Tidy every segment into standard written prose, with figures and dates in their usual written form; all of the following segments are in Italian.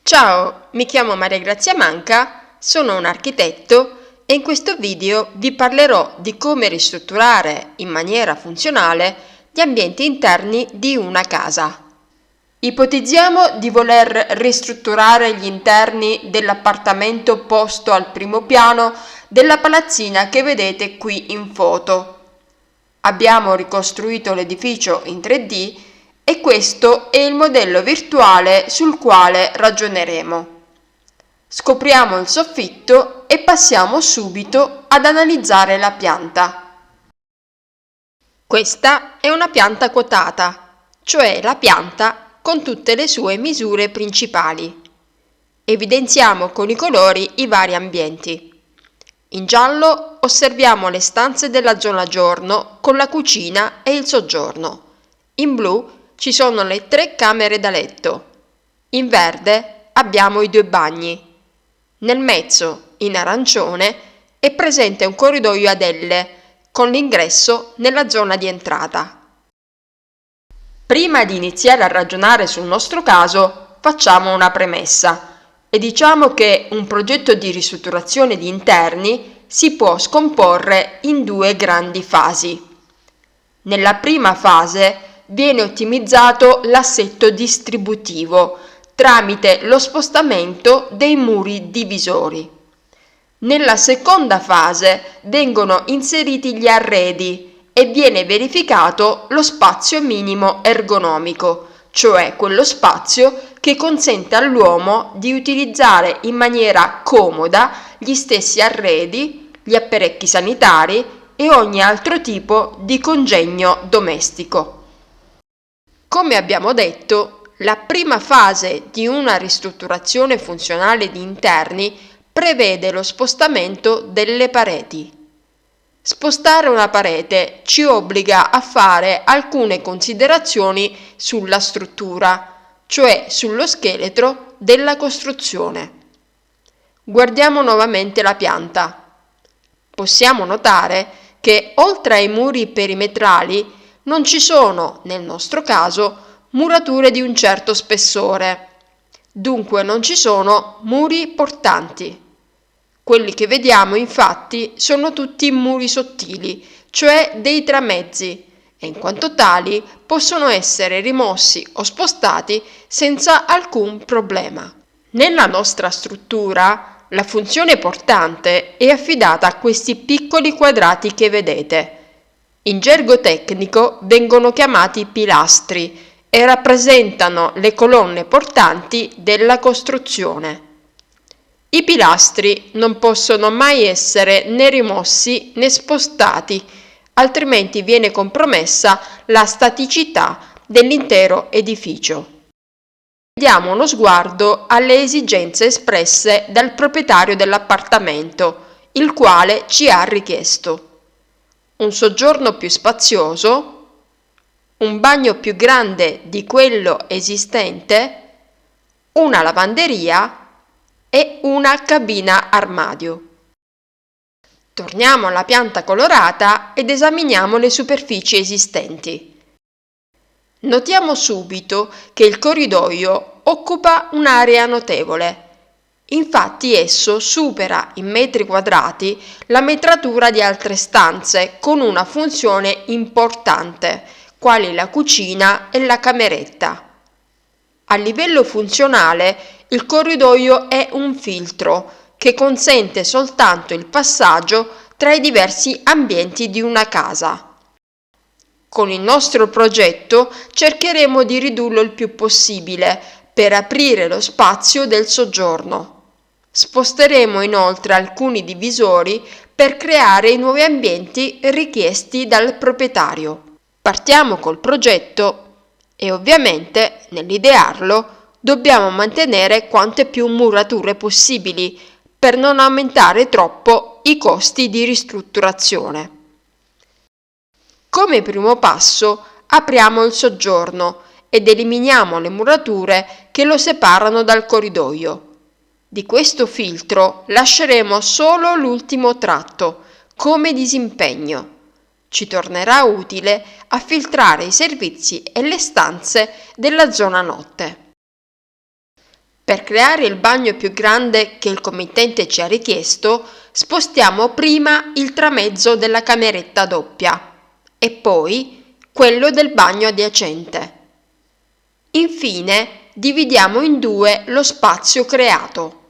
Ciao, mi chiamo Maria Grazia Manca, sono un architetto e in questo video vi parlerò di come ristrutturare in maniera funzionale gli ambienti interni di una casa. Ipotizziamo di voler ristrutturare gli interni dell'appartamento posto al primo piano della palazzina che vedete qui in foto. Abbiamo ricostruito l'edificio in 3D e questo è il modello virtuale sul quale ragioneremo. Scopriamo il soffitto e passiamo subito ad analizzare la pianta. Questa è una pianta quotata, cioè la pianta con tutte le sue misure principali. Evidenziamo con i colori i vari ambienti. In giallo osserviamo le stanze della zona giorno con la cucina e il soggiorno. In blu ci sono le 3 camere da letto. In verde abbiamo i 2 bagni. Nel mezzo, in arancione, è presente un corridoio ad L con l'ingresso nella zona di entrata. Prima di iniziare a ragionare sul nostro caso, facciamo una premessa e diciamo che un progetto di ristrutturazione di interni si può scomporre in 2 grandi fasi. Nella prima fase viene ottimizzato l'assetto distributivo tramite lo spostamento dei muri divisori. Nella seconda fase vengono inseriti gli arredi e viene verificato lo spazio minimo ergonomico, cioè quello spazio che consente all'uomo di utilizzare in maniera comoda gli stessi arredi, gli apparecchi sanitari e ogni altro tipo di congegno domestico. Come abbiamo detto, la prima fase di una ristrutturazione funzionale di interni prevede lo spostamento delle pareti. Spostare una parete ci obbliga a fare alcune considerazioni sulla struttura, cioè sullo scheletro della costruzione. Guardiamo nuovamente la pianta. Possiamo notare che oltre ai muri perimetrali non ci sono, nel nostro caso, murature di un certo spessore. Dunque non ci sono muri portanti. Quelli che vediamo infatti sono tutti muri sottili, cioè dei tramezzi, e in quanto tali possono essere rimossi o spostati senza alcun problema. Nella nostra struttura la funzione portante è affidata a questi piccoli quadrati che vedete. In gergo tecnico vengono chiamati pilastri e rappresentano le colonne portanti della costruzione. I pilastri non possono mai essere né rimossi né spostati, altrimenti viene compromessa la staticità dell'intero edificio. Diamo uno sguardo alle esigenze espresse dal proprietario dell'appartamento, il quale ci ha richiesto un soggiorno più spazioso, un bagno più grande di quello esistente, una lavanderia e una cabina armadio. Torniamo alla pianta colorata ed esaminiamo le superfici esistenti. Notiamo subito che il corridoio occupa un'area notevole. Infatti esso supera in metri quadrati la metratura di altre stanze con una funzione importante, quali la cucina e la cameretta. A livello funzionale, il corridoio è un filtro che consente soltanto il passaggio tra i diversi ambienti di una casa. Con il nostro progetto cercheremo di ridurlo il più possibile per aprire lo spazio del soggiorno. Sposteremo inoltre alcuni divisori per creare i nuovi ambienti richiesti dal proprietario. Partiamo col progetto e ovviamente nell'idearlo dobbiamo mantenere quante più murature possibili per non aumentare troppo i costi di ristrutturazione. Come primo passo apriamo il soggiorno ed eliminiamo le murature che lo separano dal corridoio. Di questo filtro lasceremo solo l'ultimo tratto, come disimpegno. Ci tornerà utile a filtrare i servizi e le stanze della zona notte. Per creare il bagno più grande che il committente ci ha richiesto, spostiamo prima il tramezzo della cameretta doppia e poi quello del bagno adiacente. Infine, dividiamo in due lo spazio creato.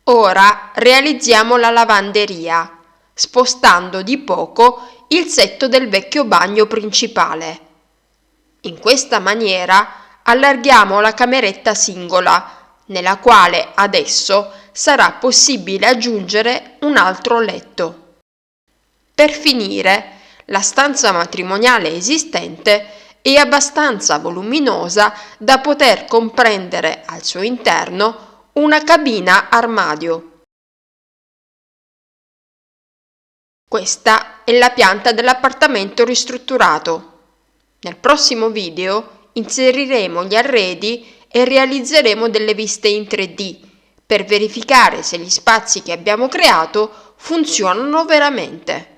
Ora realizziamo la lavanderia, spostando di poco il setto del vecchio bagno principale. In questa maniera allarghiamo la cameretta singola, nella quale adesso sarà possibile aggiungere un altro letto. Per finire, la stanza matrimoniale esistente è abbastanza voluminosa da poter comprendere al suo interno una cabina armadio. Questa è la pianta dell'appartamento ristrutturato. Nel prossimo video inseriremo gli arredi e realizzeremo delle viste in 3D per verificare se gli spazi che abbiamo creato funzionano veramente.